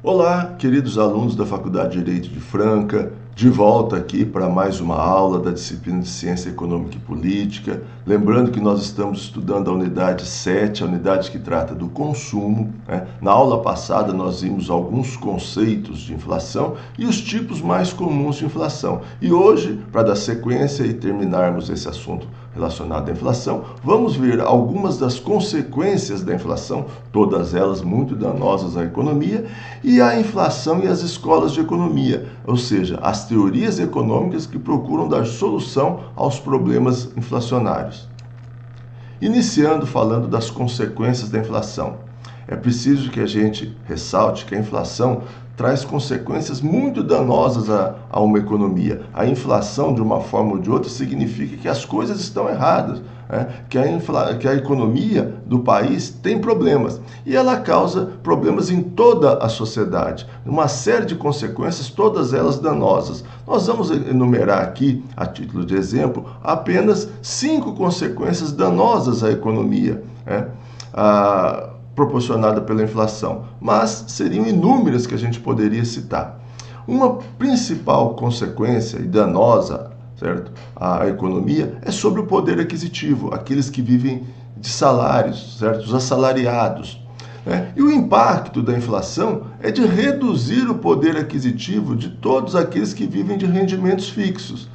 Olá, queridos alunos da Faculdade de Direito de Franca, de volta aqui para mais uma aula da disciplina de Ciência Econômica e Política. Lembrando que nós estamos estudando a unidade 7, a unidade que trata do consumo, né? Na aula passada nós vimos alguns conceitos de inflação e os tipos mais comuns de inflação. E hoje, para dar sequência e terminarmos esse assunto relacionado à inflação, vamos ver algumas das consequências da inflação, todas elas muito danosas à economia, e a inflação e as escolas de economia, ou seja, as teorias econômicas que procuram dar solução aos problemas inflacionários. Iniciando falando das consequências da inflação. É preciso que a gente ressalte que a inflação traz consequências muito danosas a uma economia. A inflação, de uma forma ou de outra, significa que as coisas estão erradas, né? Que a economia do país tem problemas. E ela causa problemas em toda a sociedade. Uma série de consequências, todas elas danosas. Nós vamos enumerar aqui, a título de exemplo, apenas 5 consequências danosas à economia, né? Proporcionada pela inflação, mas seriam inúmeras que a gente poderia citar. Uma principal consequência e danosa, certo, à economia é sobre o poder aquisitivo, aqueles que vivem de salários, certo, os assalariados. Né? E o impacto da inflação é de reduzir o poder aquisitivo de todos aqueles que vivem de rendimentos fixos.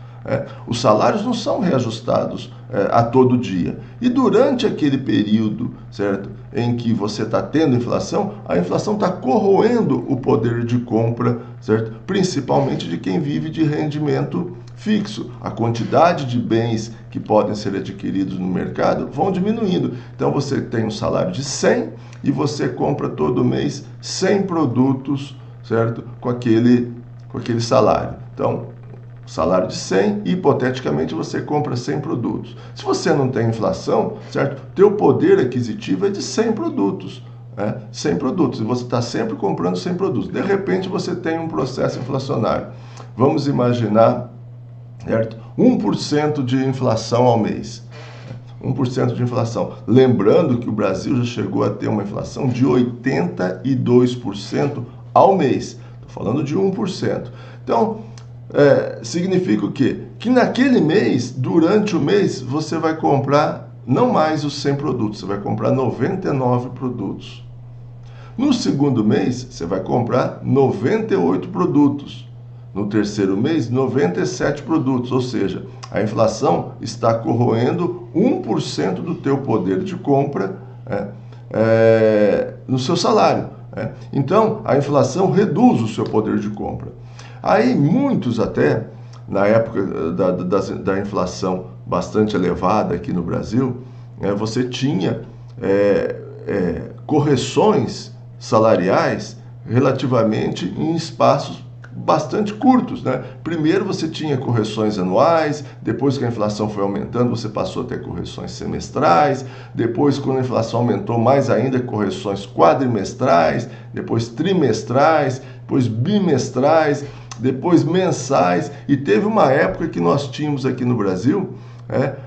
Os salários não são reajustados a todo dia. E durante aquele período, certo, em que você está tendo inflação, a inflação está corroendo o poder de compra, certo? Principalmente de quem vive de rendimento fixo. A quantidade de bens que podem ser adquiridos no mercado vão diminuindo. Então você tem um salário de 100 e você compra todo mês 100 produtos, certo? Com aquele salário. Então, salário de 100 e, hipoteticamente, você compra 100 produtos. Se você não tem inflação, certo? Teu poder aquisitivo é de 100 produtos. 100 produtos. E você está sempre comprando 100 produtos. De repente, você tem um processo inflacionário. Vamos imaginar, certo? 1% de inflação ao mês. 1% de inflação. Lembrando que o Brasil já chegou a ter uma inflação de 82% ao mês. Estou falando de 1%. Então, significa o quê? Que naquele mês, durante o mês, você vai comprar não mais os 100 produtos, você vai comprar 99 produtos. No segundo mês, você vai comprar 98 produtos. No terceiro mês, 97 produtos, ou seja, a inflação está corroendo 1% do teu poder de compra no seu salário. Então, a inflação reduz o seu poder de compra. Aí muitos até, na época da inflação bastante elevada aqui no Brasil, você tinha correções salariais relativamente em espaços bastante curtos, né? Primeiro você tinha correções anuais, depois que a inflação foi aumentando, você passou a ter correções semestrais, depois quando a inflação aumentou mais ainda, correções quadrimestrais, depois trimestrais, depois bimestrais, depois mensais, e teve uma época que nós tínhamos aqui no Brasil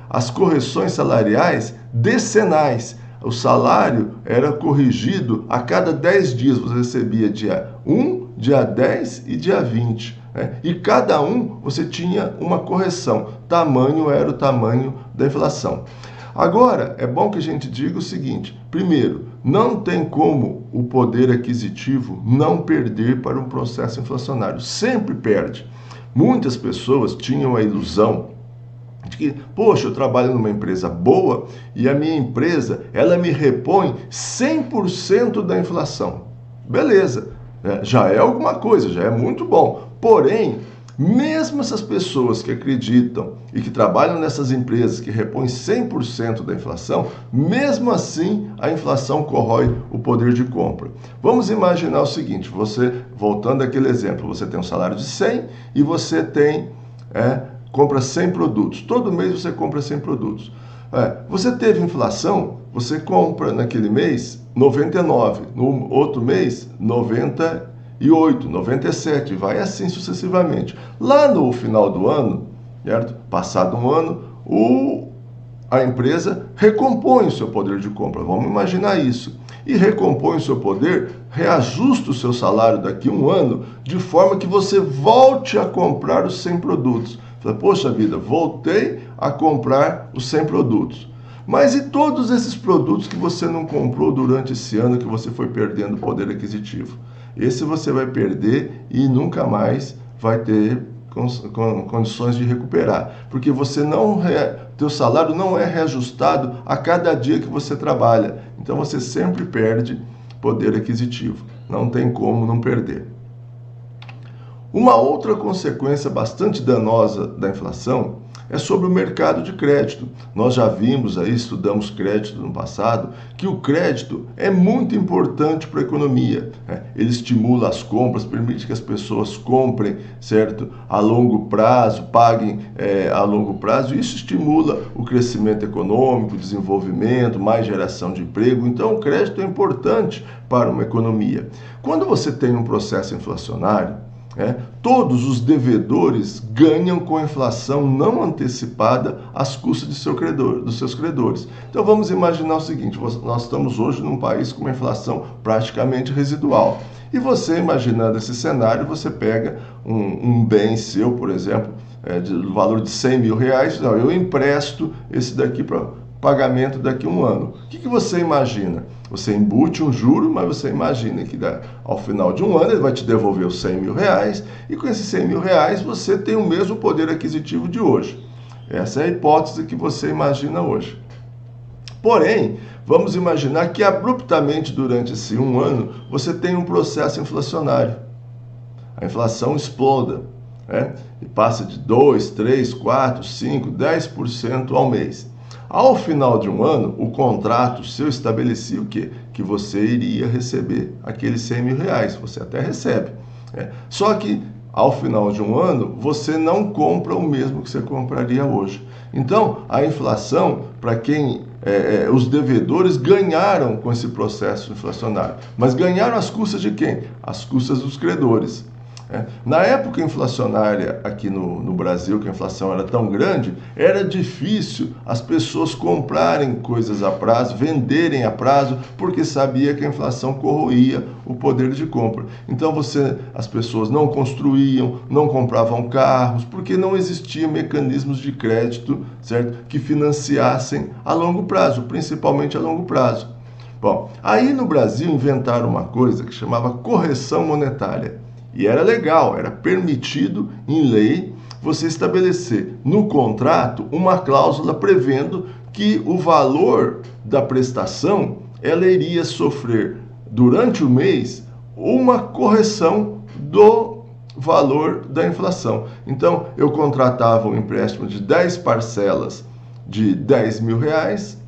as correções salariais decenais. O salário era corrigido a cada 10 dias, você recebia dia 1, dia 10 e dia 20. E cada um você tinha uma correção, tamanho era o tamanho da inflação. Agora, é bom que a gente diga o seguinte: primeiro, não tem como o poder aquisitivo não perder para um processo inflacionário. Sempre perde. Muitas pessoas tinham a ilusão de que, poxa, eu trabalho numa empresa boa e a minha empresa, ela me repõe 100% da inflação. Beleza, já é alguma coisa, já é muito bom. Porém, mesmo essas pessoas que acreditam e que trabalham nessas empresas que repõem 100% da inflação, mesmo assim a inflação corrói o poder de compra. Vamos imaginar o seguinte, você, voltando àquele exemplo, você tem um salário de 100 e você compra 100 produtos. Todo mês você compra 100 produtos. Você teve inflação, você compra naquele mês 99, no outro mês 98, 97, vai assim sucessivamente. Lá no final do ano, certo? Passado um ano, a empresa recompõe o seu poder de compra. Vamos imaginar isso. E recompõe o seu poder, reajusta o seu salário daqui a um ano, de forma que você volte a comprar os 100 produtos. Fala, poxa vida, voltei a comprar os 100 produtos. Mas e todos esses produtos que você não comprou durante esse ano, que você foi perdendo poder aquisitivo? Esse você vai perder e nunca mais vai ter condições de recuperar, porque você teu salário não é reajustado a cada dia que você trabalha, então você sempre perde poder aquisitivo, não tem como não perder. Uma outra consequência bastante danosa da inflação é sobre o mercado de crédito. Nós já vimos aí, estudamos crédito no passado, que o crédito é muito importante para a economia. Ele estimula as compras, permite que as pessoas comprem, certo? A longo prazo, paguem a longo prazo, e isso estimula o crescimento econômico, o desenvolvimento, mais geração de emprego. Então, o crédito é importante para uma economia. Quando você tem um processo inflacionário, todos os devedores ganham com a inflação não antecipada às custas dos seus credores. Então vamos imaginar o seguinte, nós estamos hoje num país com uma inflação praticamente residual. E você, imaginando esse cenário, você pega um bem seu, por exemplo, do valor de 100 mil reais, não, eu empresto esse daqui para pagamento daqui a um ano. O que você imagina? Você embute um juro, mas você imagina que ao final de um ano ele vai te devolver os 100 mil reais e com esses 100 mil reais você tem o mesmo poder aquisitivo de hoje. Essa é a hipótese que você imagina hoje. Porém, vamos imaginar que abruptamente durante esse um ano você tem um processo inflacionário. A inflação exploda, e passa de 2, 3, 4, 5, 10% ao mês. Ao final de um ano, o contrato seu estabelecia o quê? Que você iria receber aqueles 100 mil reais, você até recebe. Só que, ao final de um ano, você não compra o mesmo que você compraria hoje. Então, a inflação, para quem os devedores ganharam com esse processo inflacionário. Mas ganharam às custas de quem? Às custas dos credores. Na época inflacionária aqui no Brasil, que a inflação era tão grande, era difícil as pessoas comprarem coisas a prazo, venderem a prazo, porque sabia que a inflação corroía o poder de compra. Então as pessoas não construíam, não compravam carros, porque não existiam mecanismos de crédito, certo? Que financiassem a longo prazo, principalmente a longo prazo. Bom, aí no Brasil inventaram uma coisa que chamava correção monetária. E era legal, era permitido em lei você estabelecer no contrato uma cláusula prevendo que o valor da prestação ela iria sofrer durante o mês uma correção do valor da inflação. Então, eu contratava um empréstimo de 10 parcelas de 10 mil reais,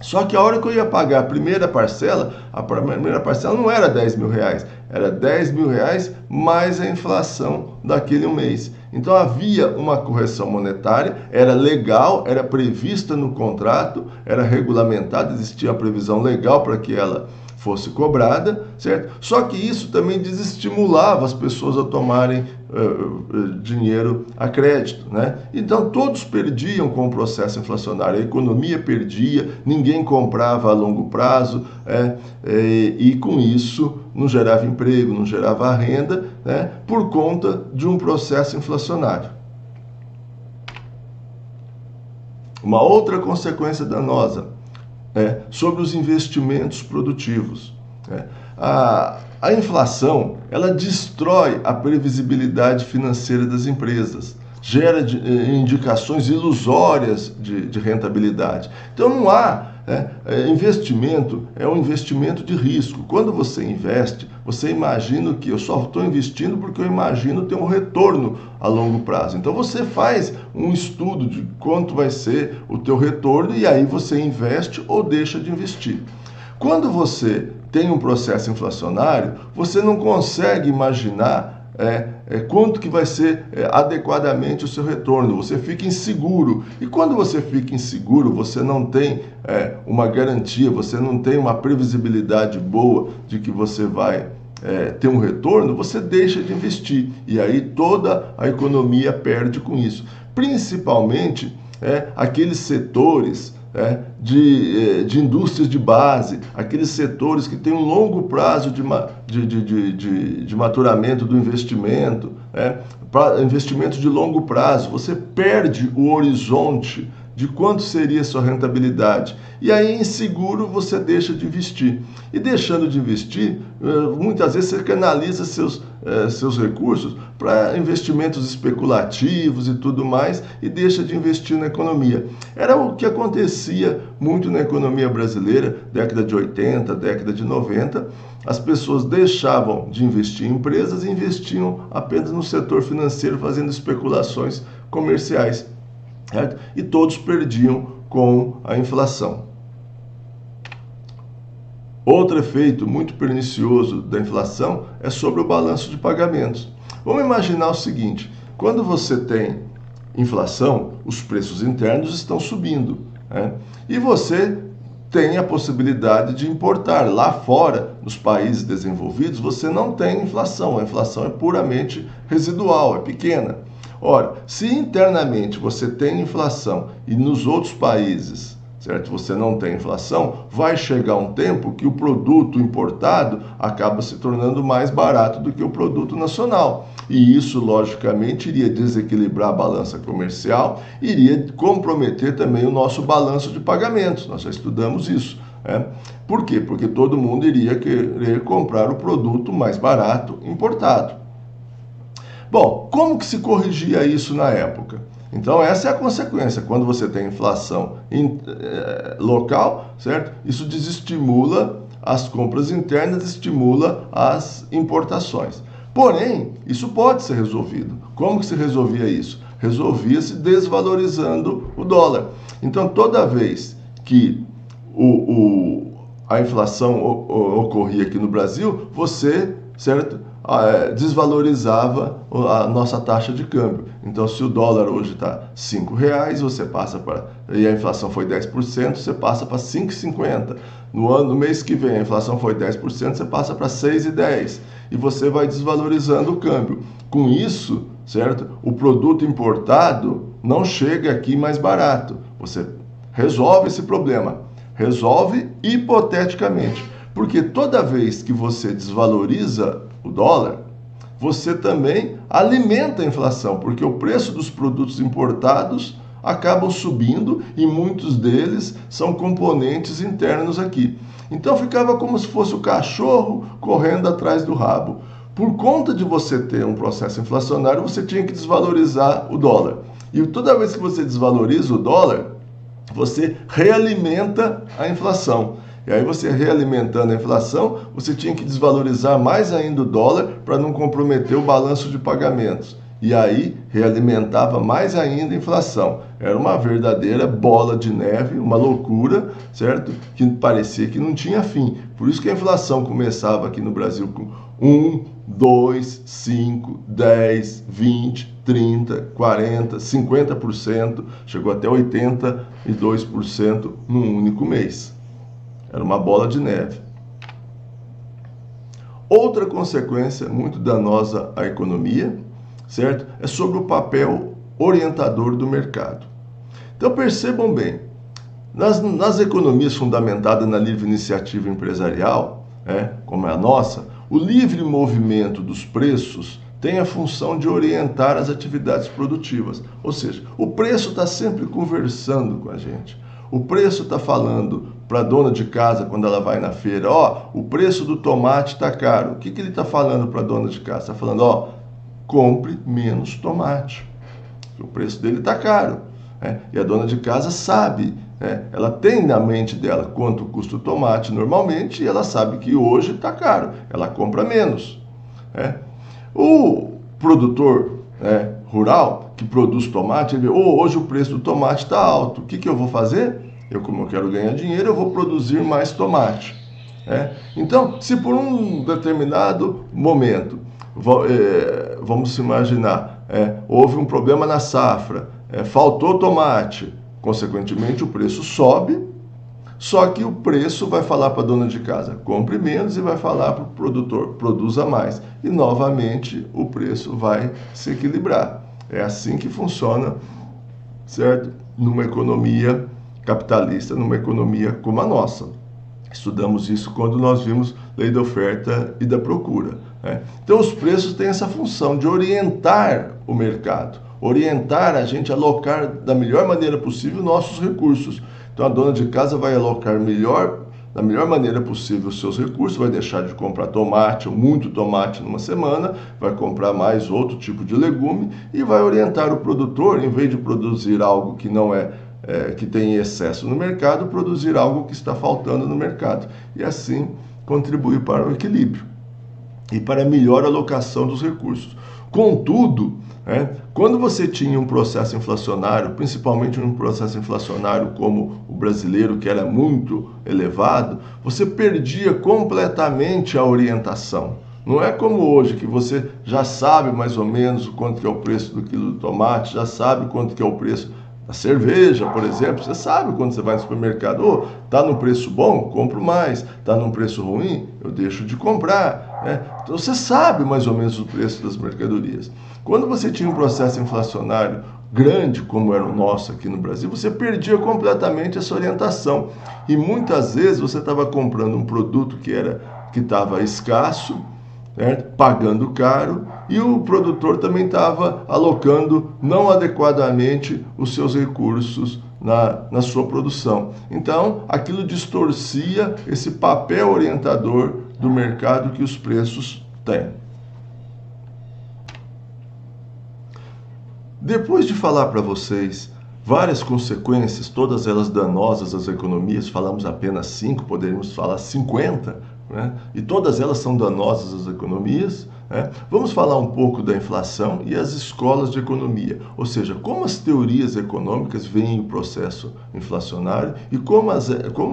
só que a hora que eu ia pagar a primeira parcela não era 10 mil reais, era 10 mil reais mais a inflação daquele mês. Então havia uma correção monetária, era legal, era prevista no contrato, era regulamentada, existia a previsão legal para que ela fosse cobrada, certo? Só que isso também desestimulava as pessoas a tomarem dinheiro a crédito, né? Então todos perdiam com o processo inflacionário, a economia perdia, ninguém comprava a longo prazo, e com isso não gerava emprego, não gerava renda, né? Por conta de um processo inflacionário. Uma outra consequência danosa sobre os investimentos produtivos. A inflação, ela destrói a previsibilidade financeira das empresas, gera indicações ilusórias de rentabilidade. Então não há investimento, é um investimento de risco. Quando você investe, você imagina que eu só estou investindo porque eu imagino ter um retorno a longo prazo. Então você faz um estudo de quanto vai ser o teu retorno e aí você investe ou deixa de investir. Quando você tem um processo inflacionário, você não consegue imaginar quanto que vai ser adequadamente o seu retorno, você fica inseguro. E quando você fica inseguro, você não tem uma garantia, você não tem uma previsibilidade boa de que você vai ter um retorno, você deixa de investir. E aí toda a economia perde com isso. Principalmente aqueles setores de indústrias de base, aqueles setores que têm um longo prazo de maturamento do investimento, investimento de longo prazo. Você perde o horizonte de quanto seria a sua rentabilidade. E aí, em seguro, você deixa de investir. E deixando de investir, muitas vezes você canaliza seus recursos para investimentos especulativos e tudo mais, e deixa de investir na economia. Era o que acontecia muito na economia brasileira, década de 80, década de 90. As pessoas deixavam de investir em empresas e investiam apenas no setor financeiro, fazendo especulações comerciais. Certo? E todos perdiam com a inflação. Outro efeito muito pernicioso da inflação é sobre o balanço de pagamentos. Vamos imaginar o seguinte: quando você tem inflação, os preços internos estão subindo, e você tem a possibilidade de importar. Lá fora, nos países desenvolvidos, você não tem inflação. A inflação é puramente residual, é pequena. Ora, se internamente você tem inflação e nos outros países, certo, você não tem inflação, vai chegar um tempo que o produto importado acaba se tornando mais barato do que o produto nacional. E isso, logicamente, iria desequilibrar a balança comercial, iria comprometer também o nosso balanço de pagamentos. Nós já estudamos isso. Por quê? Porque todo mundo iria querer comprar o produto mais barato importado. Bom, como que se corrigia isso na época? Então, essa é a consequência. Quando você tem inflação local, certo? Isso desestimula as compras internas, estimula as importações. Porém, isso pode ser resolvido. Como que se resolvia isso? Resolvia-se desvalorizando o dólar. Então, toda vez que a inflação ocorria aqui no Brasil, você, certo, desvalorizava a nossa taxa de câmbio. Então, se o dólar hoje está R$5, você passa e a inflação foi 10%, você passa para 5,50. No mês que vem, a inflação foi 10%, você passa para 6,10. E você vai desvalorizando o câmbio. Com isso, certo, o produto importado não chega aqui mais barato. Você resolve esse problema. Resolve hipoteticamente. Porque toda vez que você desvaloriza o dólar, você também alimenta a inflação, porque o preço dos produtos importados acabam subindo e muitos deles são componentes internos aqui. Então ficava como se fosse o cachorro correndo atrás do rabo. Por conta de você ter um processo inflacionário, você tinha que desvalorizar o dólar. E toda vez que você desvaloriza o dólar, você realimenta a inflação. E aí você realimentando a inflação, você tinha que desvalorizar mais ainda o dólar para não comprometer o balanço de pagamentos. E aí realimentava mais ainda a inflação. Era uma verdadeira bola de neve, uma loucura, certo? Que parecia que não tinha fim. Por isso que a inflação começava aqui no Brasil com 1, 2, 5, 10, 20, 30, 40, 50%, chegou até 82% num único mês. Era uma bola de neve. Outra consequência muito danosa à economia, certo? É sobre o papel orientador do mercado. Então percebam bem, nas economias fundamentadas na livre iniciativa empresarial, como é a nossa, o livre movimento dos preços tem a função de orientar as atividades produtivas. Ou seja, o preço está sempre conversando com a gente. O preço está falando para a dona de casa quando ela vai na feira, o preço do tomate está caro. O que ele está falando para a dona de casa? Está falando, compre menos tomate. O preço dele está caro. E a dona de casa sabe, ela tem na mente dela quanto custa o tomate normalmente e ela sabe que hoje está caro. Ela compra menos. O produtor rural que produz tomate, ele vê, hoje o preço do tomate está alto. O que eu vou fazer? Como eu quero ganhar dinheiro, eu vou produzir mais tomate. Então, se por um determinado momento, vamos imaginar, houve um problema na safra, faltou tomate, consequentemente o preço sobe, só que o preço vai falar para a dona de casa, compre menos, e vai falar para o produtor, produza mais. E novamente o preço vai se equilibrar. É assim que funciona, certo? Numa economia capitalista numa economia como a nossa. Estudamos isso quando nós vimos lei da oferta e da procura, né? Então os preços têm essa função de orientar o mercado, orientar a gente a alocar da melhor maneira possível nossos recursos. Então a dona de casa vai alocar da melhor maneira possível os seus recursos, vai deixar de comprar tomate ou muito tomate numa semana, vai comprar mais outro tipo de legume e vai orientar o produtor, em vez de produzir algo que não que tem excesso no mercado, produzir algo que está faltando no mercado. E assim contribuir para o equilíbrio e para a melhor alocação dos recursos. Contudo, quando você tinha um processo inflacionário, principalmente um processo inflacionário como o brasileiro, que era muito elevado, você perdia completamente a orientação. Não é como hoje, que você já sabe mais ou menos quanto que é o preço do quilo de tomate, já sabe quanto que é o preço da cerveja, por exemplo. Você sabe quando você vai no supermercado, tá num preço bom, compro mais, tá num preço ruim, eu deixo de comprar, né? Então você sabe mais ou menos o preço das mercadorias. Quando você tinha um processo inflacionário grande, como era o nosso aqui no Brasil, você perdia completamente essa orientação. E muitas vezes você estava comprando um produto que estava escasso, pagando caro, e o produtor também estava alocando não adequadamente os seus recursos na sua produção. Então, aquilo distorcia esse papel orientador do mercado que os preços têm. Depois de falar para vocês várias consequências, todas elas danosas às economias, falamos apenas 5, poderíamos falar 50, né? E todas elas são danosas às economias, né? Vamos falar um pouco da inflação e as escolas de economia, ou seja, como as teorias econômicas veem o processo inflacionário e como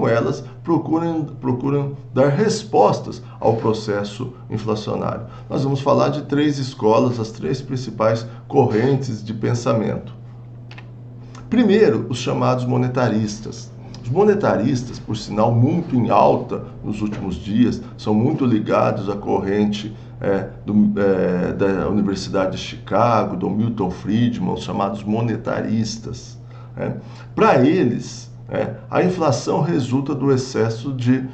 elas procuram dar respostas ao processo inflacionário. Nós vamos falar de 3 escolas, as 3 principais correntes de pensamento. Primeiro, os chamados monetaristas. Os monetaristas, por sinal, muito em alta nos últimos dias, são muito ligados à corrente da Universidade de Chicago, do Milton Friedman, os chamados monetaristas. Para eles, a inflação resulta do excesso de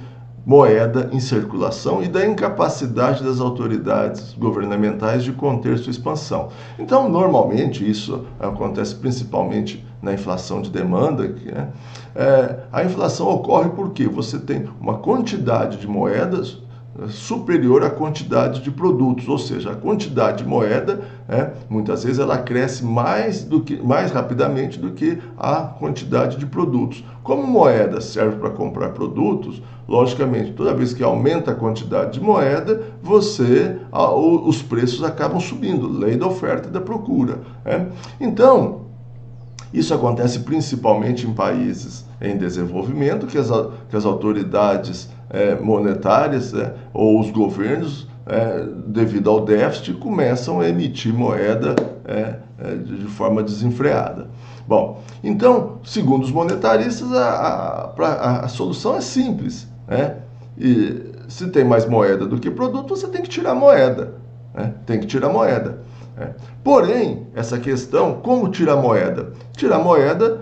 moeda em circulação e da incapacidade das autoridades governamentais de conter sua expansão. Então, normalmente, isso acontece principalmente na inflação de demanda. A inflação ocorre porque você tem uma quantidade de moedas superior à quantidade de produtos, ou seja, a quantidade de moeda, muitas vezes ela cresce mais rapidamente do que a quantidade de produtos. Como moeda serve para comprar produtos, logicamente, toda vez que aumenta a quantidade de moeda, os preços acabam subindo, lei da oferta e da procura. Então, isso acontece principalmente em países em desenvolvimento, que as autoridades monetárias ou os governos, devido ao déficit, começam a emitir moeda de forma desenfreada. Bom, então, segundo os monetaristas, a solução é simples. E se tem mais moeda do que produto, você tem que tirar moeda. Tem que tirar moeda. Porém, essa questão, como tirar moeda? Tirar moeda,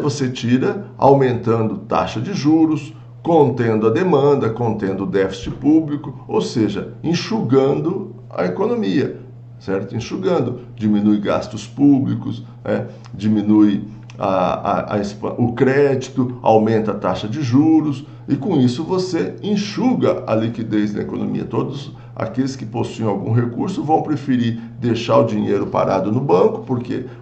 você tira aumentando taxa de juros, contendo a demanda, contendo o déficit público, ou seja, enxugando a economia, certo? Enxugando, diminui gastos públicos, diminui o crédito, aumenta a taxa de juros, e com isso você enxuga a liquidez da economia. Todos aqueles que possuem algum recurso vão preferir deixar o dinheiro parado no banco,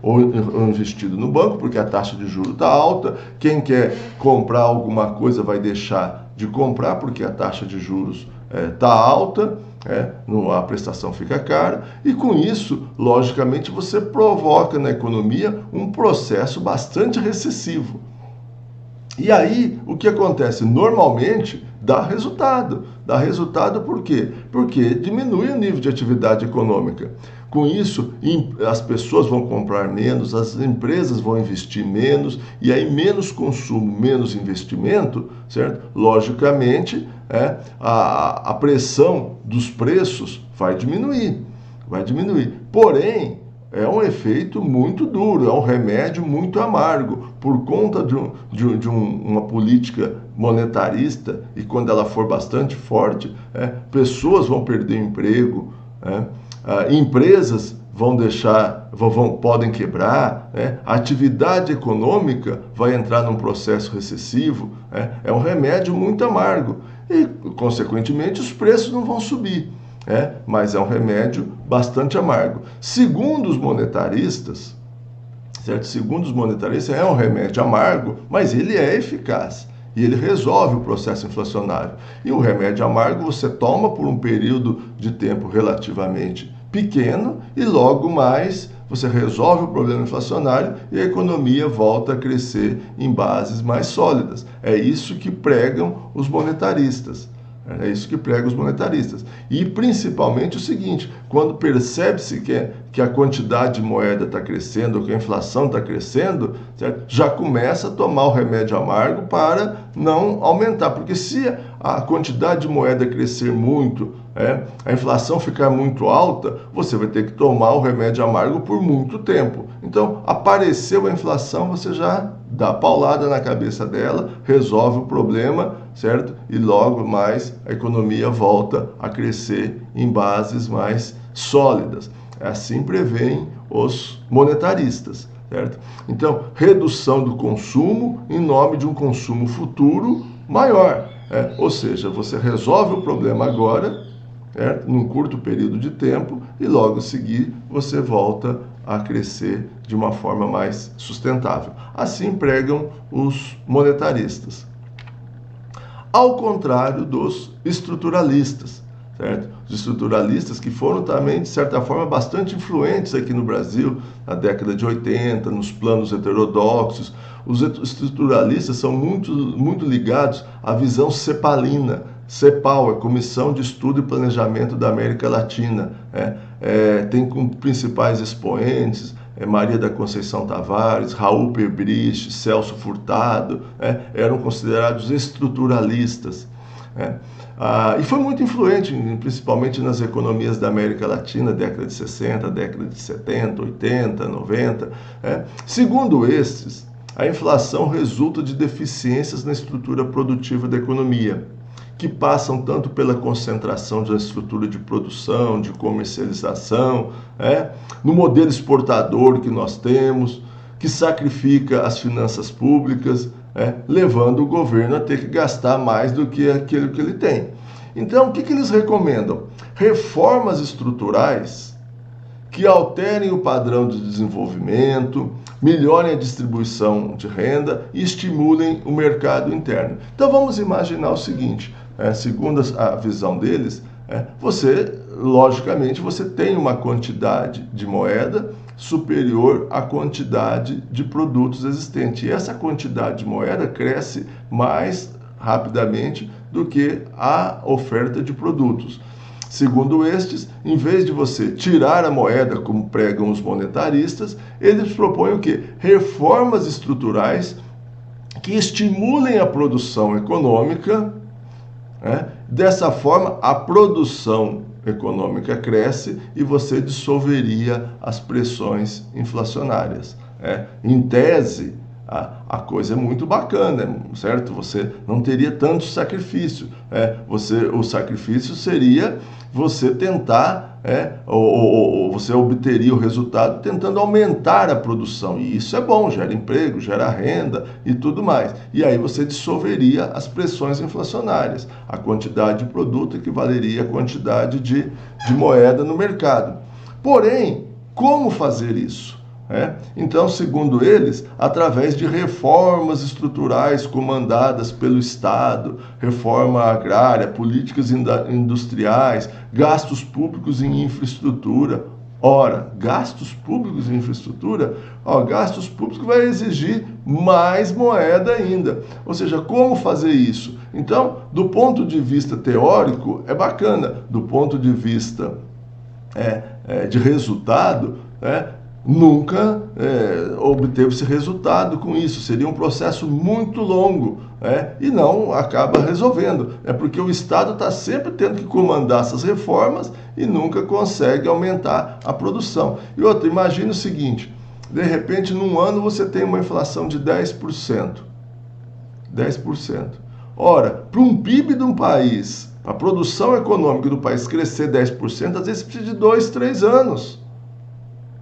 ou investido no banco, porque a taxa de juros está alta. Quem quer comprar alguma coisa vai deixar de comprar, porque a taxa de juros está alta, a prestação fica cara, e com isso, logicamente, você provoca na economia um processo bastante recessivo. E aí, o que acontece? Normalmente, dá resultado. Dá resultado por quê? Porque diminui o nível de atividade econômica. Com isso, as pessoas vão comprar menos, as empresas vão investir menos, e aí menos consumo, menos investimento, certo? Logicamente, a pressão dos preços vai diminuir. Porém, é um efeito muito duro, é um remédio muito amargo, por conta de uma política monetarista, e quando ela for bastante forte, pessoas vão perder emprego, empresas podem quebrar, a atividade econômica vai entrar num processo recessivo, é um remédio muito amargo e, consequentemente, os preços não vão subir. Mas é um remédio bastante amargo. Segundo os monetaristas, certo? Segundo os monetaristas, é um remédio amargo, mas ele é eficaz e ele resolve o processo inflacionário. E o remédio amargo você toma por um período de tempo relativamente pequeno e logo mais você resolve o problema inflacionário e a economia volta a crescer em bases mais sólidas. É isso que pregam os monetaristas. É isso que pregam os monetaristas. E principalmente o seguinte, quando percebe-se que a quantidade de moeda está crescendo, ou que a inflação está crescendo, certo? Já começa a tomar o remédio amargo para não aumentar. Porque se a quantidade de moeda crescer muito, a inflação ficar muito alta, você vai ter que tomar o remédio amargo por muito tempo. Então, apareceu a inflação, você já dá paulada na cabeça dela, resolve o problema, certo? E logo mais a economia volta a crescer em bases mais sólidas. Assim preveem os monetaristas, certo? Então, redução do consumo em nome de um consumo futuro maior. Ou seja, você resolve o problema agora, num curto período de tempo, e logo a seguir você volta a crescer de uma forma mais sustentável. Assim pregam os monetaristas. Ao contrário dos estruturalistas, certo? Os estruturalistas que foram também, de certa forma, bastante influentes aqui no Brasil, na década de 80, nos planos heterodoxos. Os estruturalistas são muito ligados à visão cepalina. CEPAL, é Comissão de Estudo e Planejamento da América Latina. Tem como principais expoentes Maria da Conceição Tavares, Raul Pebrich, Celso Furtado, eram considerados estruturalistas. E foi muito influente, principalmente nas economias da América Latina, década de 60, década de 70, 80, 90. Segundo estes, a inflação resulta de deficiências na estrutura produtiva da economia, que passam tanto pela concentração da estrutura de produção, de comercialização, no modelo exportador que nós temos, que sacrifica as finanças públicas, levando o governo a ter que gastar mais do que aquilo que ele tem. Então, o que eles recomendam? Reformas estruturais que alterem o padrão de desenvolvimento, melhorem a distribuição de renda e estimulem o mercado interno. Então, vamos imaginar o seguinte, segundo a visão deles, logicamente, você tem uma quantidade de moeda superior à quantidade de produtos existentes. E essa quantidade de moeda cresce mais rapidamente do que a oferta de produtos. Segundo estes, em vez de você tirar a moeda, como pregam os monetaristas, eles propõem o quê? Reformas estruturais que estimulem a produção econômica. Dessa forma, a produção econômica cresce e você dissolveria as pressões inflacionárias. Em tese, a coisa é muito bacana, certo? Você não teria tanto sacrifício. O sacrifício seria você tentar, ou você obteria o resultado tentando aumentar a produção. E isso é bom, gera emprego, gera renda e tudo mais. E aí você dissolveria as pressões inflacionárias. A quantidade de produto equivaleria à quantidade de moeda no mercado. Porém, como fazer isso? Então, segundo eles, através de reformas estruturais comandadas pelo Estado, reforma agrária, políticas industriais, gastos públicos em infraestrutura. Ora, gastos públicos em infraestrutura, gastos públicos vai exigir mais moeda ainda. Ou seja, como fazer isso? Então, do ponto de vista teórico, é bacana. Do ponto de vista de resultado, nunca obteve-se resultado com isso. Seria um processo muito longo, e não acaba resolvendo. Porque o Estado está sempre tendo que comandar essas reformas e nunca consegue aumentar a produção. E outra, imagine o seguinte, de repente num ano você tem uma inflação de 10%. 10%. Ora, para um PIB de um país, a produção econômica do país crescer 10%, às vezes precisa de 2, 3 anos,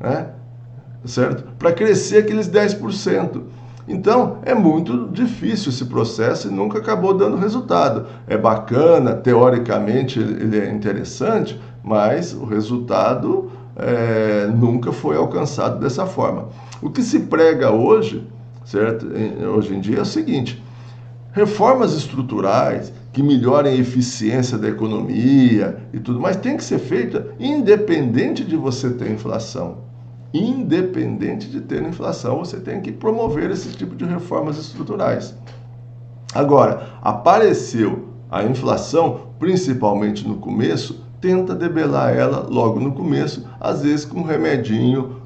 né? Certo? Para crescer aqueles 10%. Então, é muito difícil esse processo e nunca acabou dando resultado. É bacana, teoricamente ele é interessante, mas o resultado nunca foi alcançado dessa forma. O que se prega hoje, certo? Hoje em dia é o seguinte: reformas estruturais que melhorem a eficiência da economia e tudo mais tem que ser feita independente de você ter inflação. Independente de ter inflação, você tem que promover esse tipo de reformas estruturais. Agora, apareceu a inflação, principalmente no começo, tenta debelar ela logo no começo, às vezes com um remedinho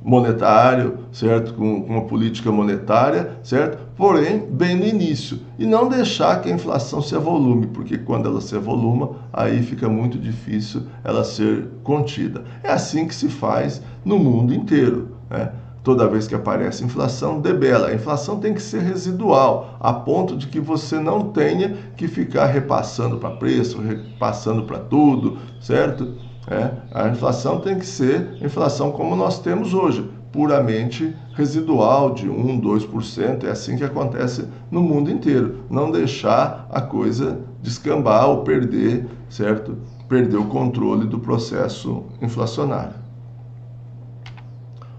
monetário, certo? Com uma política monetária, certo? Porém, bem no início. E não deixar que a inflação se avolume, porque quando ela se avoluma, aí fica muito difícil ela ser contida. É assim que se faz no mundo inteiro, né? Toda vez que aparece inflação, debela. A inflação tem que ser residual, a ponto de que você não tenha que ficar repassando para preço, repassando para tudo, certo? A inflação tem que ser inflação como nós temos hoje, puramente residual, de 1, 2%, é assim que acontece no mundo inteiro. Não deixar a coisa descambar ou perder, certo? Perder o controle do processo inflacionário.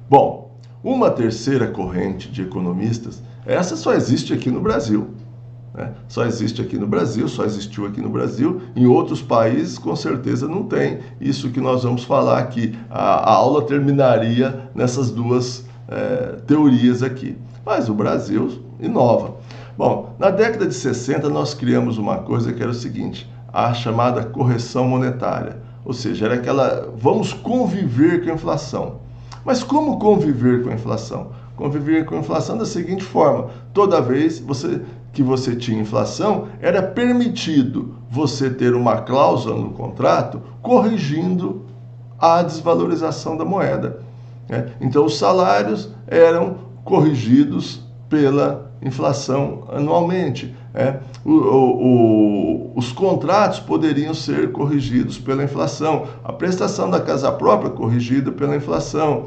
Bom, uma terceira corrente de economistas, essa só existe aqui no Brasil. Só existe aqui no Brasil, só existiu aqui no Brasil. Em outros países, com certeza, não tem isso que nós vamos falar aqui. A aula terminaria nessas duas teorias aqui. Mas o Brasil inova. Bom, na década de 60, nós criamos uma coisa que era o seguinte, a chamada correção monetária. Ou seja, era aquela, vamos conviver com a inflação. Mas como conviver com a inflação? Conviver com a inflação da seguinte forma, toda vez que você tinha inflação, era permitido você ter uma cláusula no contrato corrigindo a desvalorização da moeda. Então, os salários eram corrigidos pela inflação anualmente. Os contratos poderiam ser corrigidos pela inflação, a prestação da casa própria corrigida pela inflação,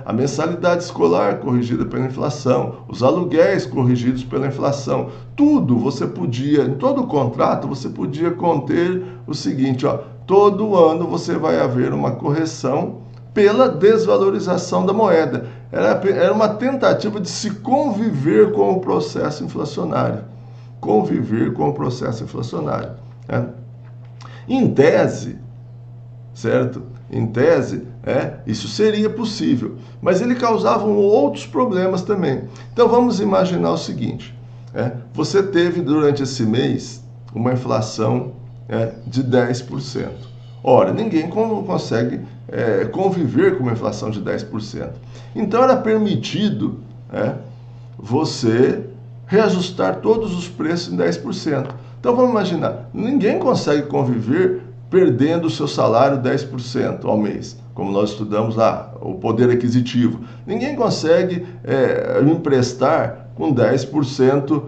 a mensalidade escolar corrigida pela inflação, os aluguéis corrigidos pela inflação. Tudo você podia, em todo contrato, você podia conter o seguinte, todo ano você vai haver uma correção pela desvalorização da moeda. Era uma tentativa de se conviver com o processo inflacionário. Conviver com o processo inflacionário. Em tese, certo? Em tese, isso seria possível, mas ele causava outros problemas também. Então vamos imaginar o seguinte, você teve durante esse mês uma inflação de 10%. Ora, ninguém consegue conviver com uma inflação de 10%. Então era permitido você reajustar todos os preços em 10%. Então vamos imaginar, ninguém consegue conviver perdendo o seu salário 10% ao mês, como nós estudamos lá, o poder aquisitivo. Ninguém consegue emprestar com 10%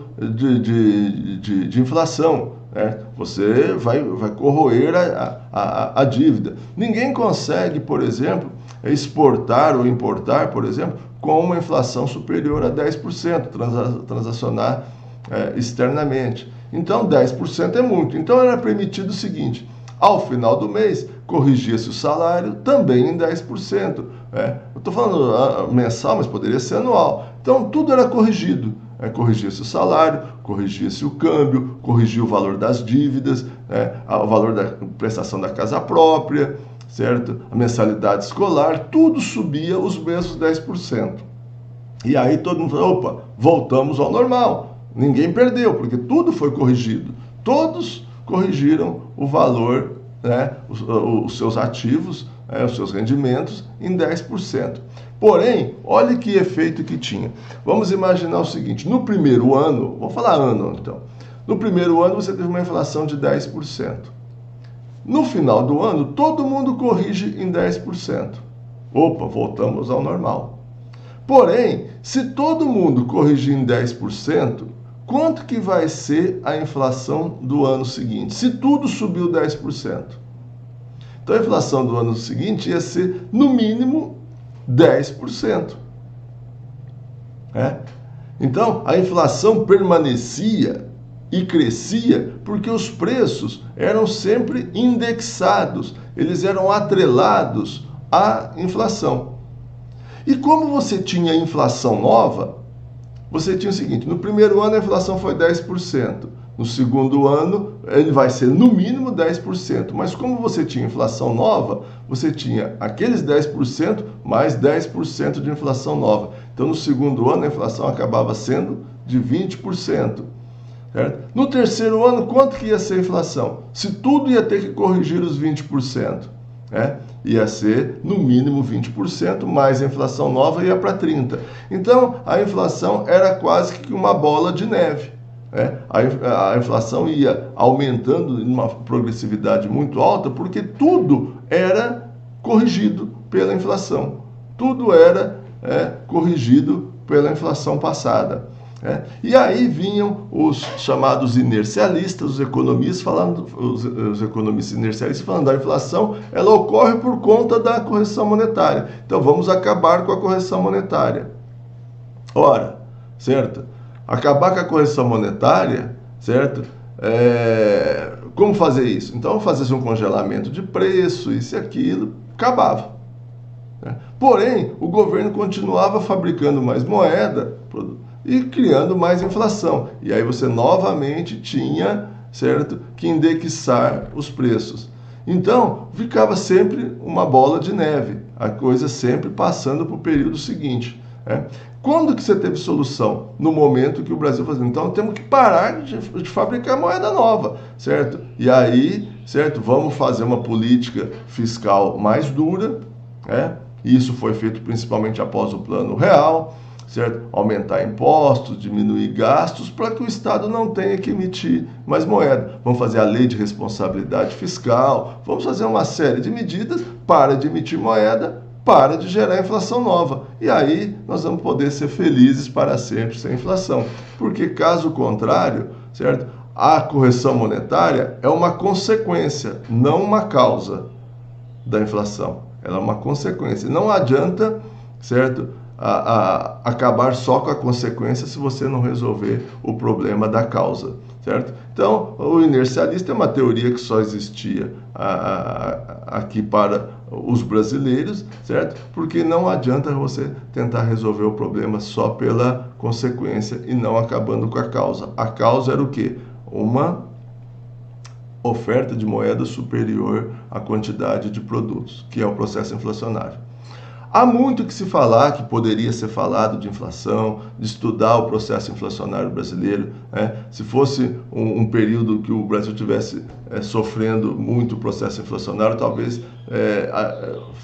de inflação. Você vai corroer a dívida. Ninguém consegue, por exemplo, exportar ou importar, por exemplo, com uma inflação superior a 10%, transacionar externamente. Então, 10% é muito. Então, era permitido o seguinte, ao final do mês, corrigia-se o salário também em 10%. Eu estou falando mensal, mas poderia ser anual. Então, tudo era corrigido. Corrigia-se o salário, corrigia-se o câmbio, corrigia o valor das dívidas, o valor da prestação da casa própria, certo? A mensalidade escolar, tudo subia os mesmos 10%. E aí todo mundo falou, opa, voltamos ao normal. Ninguém perdeu, porque tudo foi corrigido. Todos corrigiram o valor, os seus ativos, os seus rendimentos em 10%. Porém, olha que efeito que tinha. Vamos imaginar o seguinte, no primeiro ano, vou falar ano então, no primeiro ano você teve uma inflação de 10%. No final do ano, todo mundo corrige em 10%. Opa, voltamos ao normal. Porém, se todo mundo corrigir em 10%, quanto que vai ser a inflação do ano seguinte? Se tudo subiu 10%. Então a inflação do ano seguinte ia ser, no mínimo, 10%. Então, a inflação permanecia e crescia porque os preços eram sempre indexados, eles eram atrelados à inflação. E como você tinha inflação nova, você tinha o seguinte: no primeiro ano a inflação foi 10%, no segundo ano ele vai ser no mínimo 10%, mas como você tinha inflação nova, você tinha aqueles 10% mais 10% de inflação nova. Então no segundo ano a inflação acabava sendo de 20%. Certo? No terceiro ano, quanto que ia ser a inflação? Se tudo ia ter que corrigir os 20%, ia ser no mínimo 20%, mais a inflação nova ia para 30%. Então, a inflação era quase que uma bola de neve. A inflação ia aumentando em uma progressividade muito alta, porque tudo era corrigido pela inflação. Tudo era corrigido pela inflação passada. E aí vinham os chamados inercialistas, os economistas inercialistas falando: a inflação ela ocorre por conta da correção monetária. Então vamos acabar com a correção monetária. Ora, certo? Acabar com a correção monetária, certo? Como fazer isso? Então fazer um congelamento de preço, isso e aquilo, acabava. Porém, o governo continuava fabricando mais moeda e criando mais inflação. E aí você novamente tinha, certo, que indexar os preços. Então, ficava sempre uma bola de neve, a coisa sempre passando para o período seguinte. Quando que você teve solução? No momento que o Brasil fazia. Então, temos que parar de fabricar moeda nova, certo? E aí, certo, vamos fazer uma política fiscal mais dura, Isso foi feito principalmente após o Plano Real, certo? Aumentar impostos, diminuir gastos, para que o Estado não tenha que emitir mais moeda. Vamos fazer a lei de responsabilidade fiscal, vamos fazer uma série de medidas para de emitir moeda, para de gerar inflação nova. E aí nós vamos poder ser felizes para sempre sem inflação. Porque caso contrário, certo? A correção monetária é uma consequência, não uma causa da inflação. Ela é uma consequência. Não adianta, certo? Acabar só com a consequência se você não resolver o problema da causa, certo? Então, o inercialista é uma teoria que só existia aqui para os brasileiros, certo? Porque não adianta você tentar resolver o problema só pela consequência e não acabando com a causa. A causa era o quê? Uma oferta de moeda superior à quantidade de produtos, que é o processo inflacionário. Há muito que se falar, que poderia ser falado de inflação, de estudar o processo inflacionário brasileiro. Se fosse um período que o Brasil estivesse sofrendo muito o processo inflacionário, talvez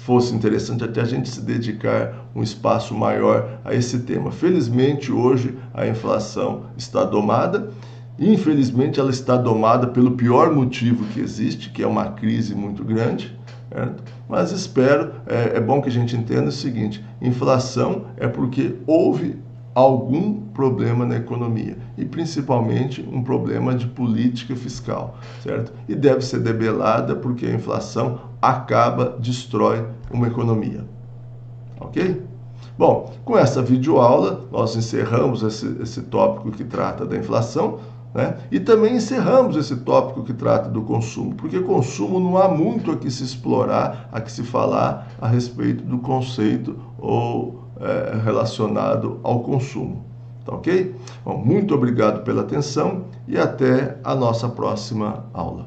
fosse interessante até a gente se dedicar um espaço maior a esse tema. Felizmente, hoje, a inflação está domada. Infelizmente, ela está domada pelo pior motivo que existe, que é uma crise muito grande. Certo? Mas espero, é bom que a gente entenda o seguinte: inflação é porque houve algum problema na economia e principalmente um problema de política fiscal, certo? E deve ser debelada porque a inflação destrói uma economia, ok? Bom, com essa videoaula nós encerramos esse tópico que trata da inflação. E também encerramos esse tópico que trata do consumo, porque consumo não há muito a que se explorar, a que se falar a respeito do conceito ou relacionado ao consumo. Tá ok? Bom, muito obrigado pela atenção e até a nossa próxima aula.